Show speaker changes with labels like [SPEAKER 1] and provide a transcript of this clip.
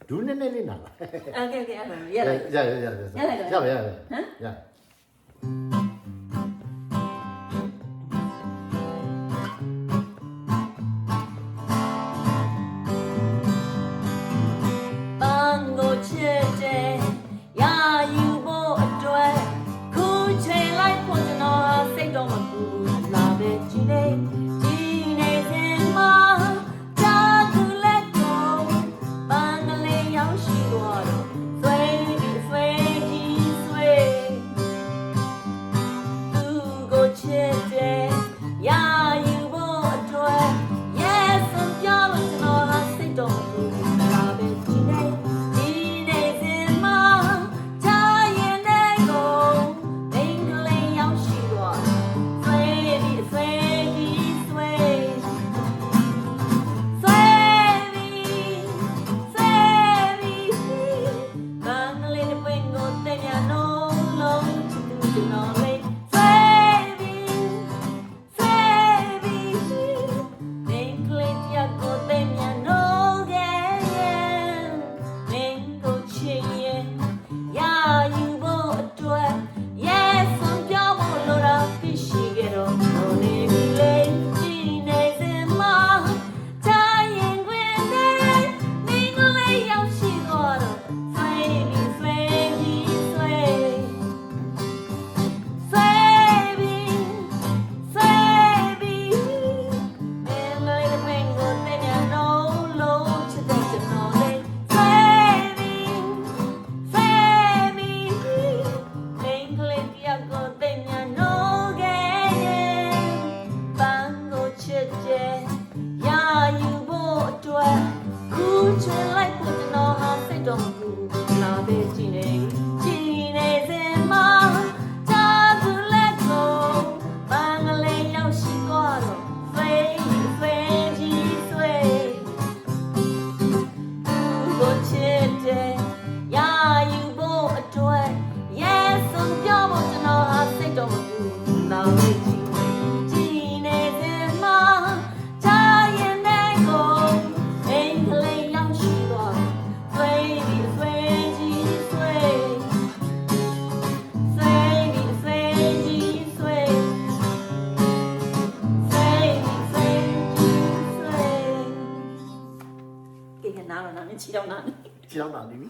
[SPEAKER 1] ဒူးနည်းနည်းလေးနာလာ
[SPEAKER 2] OK OK အဲ့ဒါရက်လိုက်
[SPEAKER 1] ရ
[SPEAKER 2] ပန်းကိုချစ်တယ်ရာယူဖို့အတွက်ခုချိန်လိုက်ဖို့ကျွန်တော်ဟာစိတ်တော့မပူလာပဲကြည့်နေစင်မှာတာသူလက်ကိုပန်းကလေးရောက်ရှိတော့ဆွေးပြီးဆွေးကြီးဆွေးသူကိုချစ်တယ်ရာယူဖို့အတွက် Yes ပြောလို့ကျွန်တော်ဟာစိတ်တော့မပူလာပဲကြည့်နေစင်မှာတာရင်တဲ့ကိုမင်းကလေးရောက်ရှိတော့ဆွေးပြီးဆွေးကြီးဆွေးဆွေးပြီးဆွေးပြီးဘန်ကလေးတဲ့ပင်ကိုတဲ့ညာလုံးလုံးချစ်သူကျွန်တော်လေးဆွေးပြီးဆွေးပြီးမင်းကလေးတယောက်ကိုတဲ့ညာလုံးခဲ့မင်းကိုချစ်ရင်ရာယူဖို့အတွက် Yes ပြောဖို့လိုတာဖြစ်ရှိခဲ့တော့လို့နေပြီလေကြည့်နေစင်မှာတိုင်းရင်ခွင်နဲ့မင်းကလေးရောက်ရှိတော့ဆွေးပြီးဆွေးပြီးဆွေးဆွေးပြီးဆွေးပြီးမင်းလေးတဲ့ပင်ကိုတဲ့ညာလုံးလုံးချစ်တဲ့ကျွန်တော်လေးဆွေးပြီးဆွေးပြီးမင်းကလေးတယောက်ကိုတဲ့ညာလုံးခဲ့ပန်းကိုချစ်တယ်ရာယူဖို့အတွက်ခုချင်လိုက်ဖို့ကျွန်တော်ဟာစိတ်တော့မပူလာပဲကြည့်နေစင်မှာတာသူလက်ကိုပန်းကလေးရောက်ရှိသွားတော့ဆွေးကြီးဆွေးကိုချစ်တယ်ရာယူဖို့အတွက် Yes ပြောဖို့ကျွန်တော်ဟာစိတ်တော့မပူလာပဲကြည့်နေစင်မှာတာရင်တဲ့ကိုမင်းကလေးရောက်ရှိသွားဆွေးပြီးဆွေးကြီးဆွေးဆွေးပြီးဆွေးကြီးဆွေးဆွေးပြီးဆွေးကြီးဆွေးကဲနားတော့နားနဲ့ချီတော့နား
[SPEAKER 1] ချီတော့နာနေပြီ